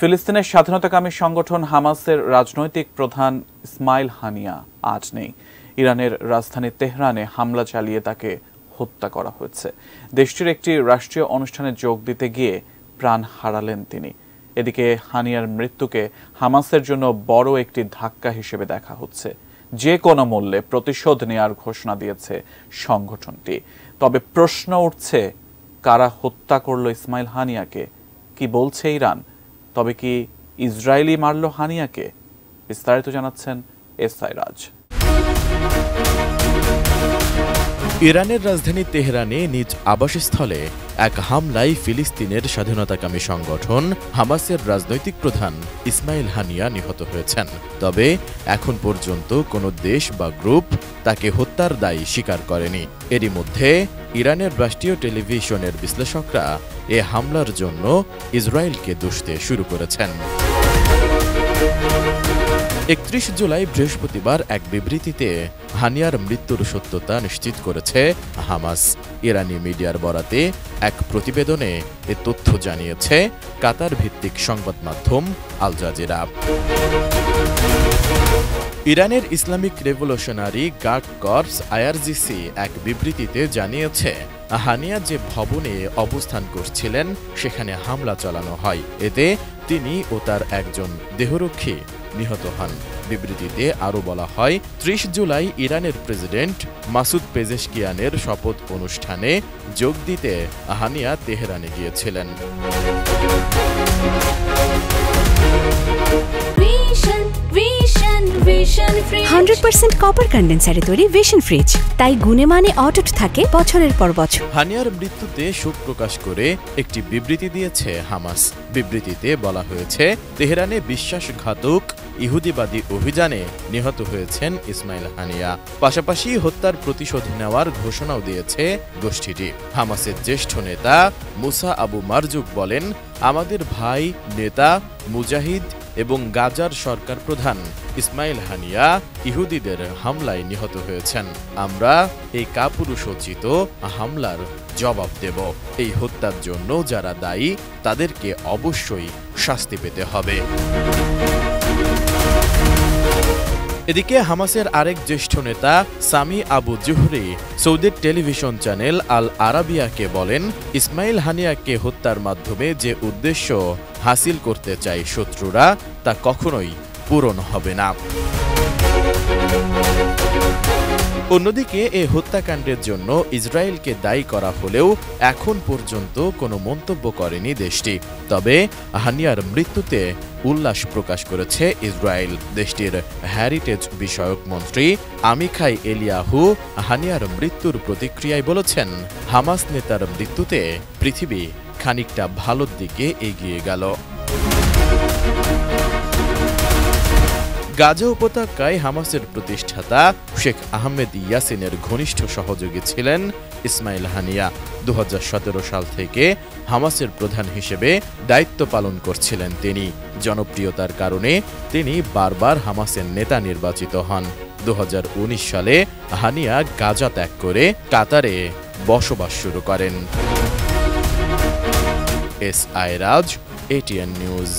ফিলিস্তিনের স্বাধীনতাকামী সংগঠন হামাসের রাজনৈতিক প্রধান ইসমাইল হানিয়া আজ নেই। ইরানের রাজধানী তেহরানে হামলা চালিয়ে তাকে হত্যা করা হয়েছে। দেশটির একটি রাষ্ট্রীয় অনুষ্ঠানে যোগ দিতে গিয়ে প্রাণ হারালেন তিনি। এদিকে হানিয়ার মৃত্যুকে হামাসের জন্য বড় একটি ধাক্কা হিসেবে দেখা হচ্ছে। যে কোনো মূল্যে প্রতিশোধ নেয়ার ঘোষণা দিয়েছে সংগঠনটি। তবে প্রশ্ন উঠছে, কারা হত্যা করল ইসমাইল হানিয়াকে? কি বলছে ইরান? তবে কি ইসরায়েলি মারল হানিয়াকে? বিস্তারিত জানাচ্ছেন এসআই রাজ। ইরানের রাজধানী তেহরানে নিজ আবাসস্থলে এক হামলায় ফিলিস্তিনের স্বাধীনতাকামী সংগঠন হামাসের রাজনৈতিক প্রধান ইসমাইল হানিয়া নিহত হয়েছেন। তবে এখন পর্যন্ত কোনো দেশ বা গ্রুপ তাকে হত্যার দায় স্বীকার করেনি। এরই মধ্যে ইরানের রাষ্ট্রীয় টেলিভিশনের বিশ্লেষকরা এ হামলার জন্য ইসরায়েলকে দোষ দিয়ে শুরু করেছেন। ৩১ জুলাই বৃহস্পতিবার এক বিবৃতিতে হানিয়ার মৃত্যুর সত্যতা নিশ্চিত করেছে হামাস। ইরানি মিডিয়ার বরাতে এক প্রতিবেদনে এ তথ্য জানিয়েছে কাতার ভিত্তিক সংবাদ মাধ্যম আল জাজিরা। ইরানের Islamic revolutionary guard corps IRGC এক বিবৃতিতে জানিয়েছে, হানিয়া যে ভবনে অবস্থান করছিলেন সেখানে হামলা চালানো হয়। এতে তিনি ও তার একজন দেহরক্ষী নিহত হন। বিবৃতিতে আরও বলা হয়, ৩০ জুলাই ইরানের প্রেসিডেন্ট মাসুদ পেজেশকিয়ানের শপথ অনুষ্ঠানে যোগ দিতে হানিয়া তেহরানে গিয়েছিলেন। 100% কপার কন্ডেন্সারে তৈরি ভিশন ফ্রিজ, তাই গুণে মানে অটুট থাকে বছরের পর বছর। হানিয়ার মৃত্যুতে শোক প্রকাশ করে একটি বিবৃতি দিয়েছে হামাস। বিবৃতিতে বলা হয়েছে, তেহরানে বিশ্বাসঘাতক ইহুদিবাদী অভিযানে নিহত হয়েছেন ইসমাইল হানিয়া। পাশাপাশি হত্যার প্রতিশোধ নেওয়ার ঘোষণাও দিয়েছে গোষ্ঠীটি। হামাসের জ্যেষ্ঠ নেতা মুসা আবু মারজুক বলেন, আমাদের ভাই নেতা মুজাহিদ এবং গাজার সরকার প্রধান ইসমাইল হানিয়া ইহুদিদের হামলায় নিহত হয়েছেন। আমরা এই কাপুরুষোচিত হামলার জবাব দেব। এই হত্যার জন্য যারা দায়ী তাদেরকে অবশ্যই শাস্তি পেতে হবে। এদিকে হামাসের আরেক জ্যেষ্ঠ নেতা সামি আবু জুহরি সৌদির টেলিভিশন চ্যানেল আল আরাবিয়াকে বলেন, ইসমাইল হানিয়াকে হত্যার মাধ্যমে যে উদ্দেশ্য হাসিল করতে চায় শত্রুরা, তা কখনোই পূরণ হবে না। অন্যদিকে এ হত্যাকাণ্ডের জন্য ইসরায়েলকে দায়ী করা হলেও এখন পর্যন্ত কোনো মন্তব্য করেনি দেশটি। তবে হানিয়ার মৃত্যুতে উল্লাস প্রকাশ করেছে ইসরায়েল। দেশটির হেরিটেজ বিষয়ক মন্ত্রী আমিখাই এলিয়াহু হানিয়ার মৃত্যুর প্রতিক্রিয়ায় বলেছেন, হামাস নেতার মৃত্যুতে পৃথিবী খানিকটা ভালোর দিকে এগিয়ে গেল। গাজা উপত্যকায় হামাসের প্রতিষ্ঠাতা শেখ আহমেদ ইয়াসিনের ঘনিষ্ঠ সহযোগী ছিলেন ইসমাইল হানিয়া। ২০১৭ সাল থেকে হামাসের প্রধান হিসেবে দায়িত্ব পালন করছিলেন তিনি। জনপ্রিয়তার কারণে তিনি বারবার হামাসের নেতা নির্বাচিত হন। ২০১৯ সালে হানিয়া গাজা ত্যাগ করে কাতারে বসবাস শুরু করেন। এসআই রাজ, এটিএন নিউজ।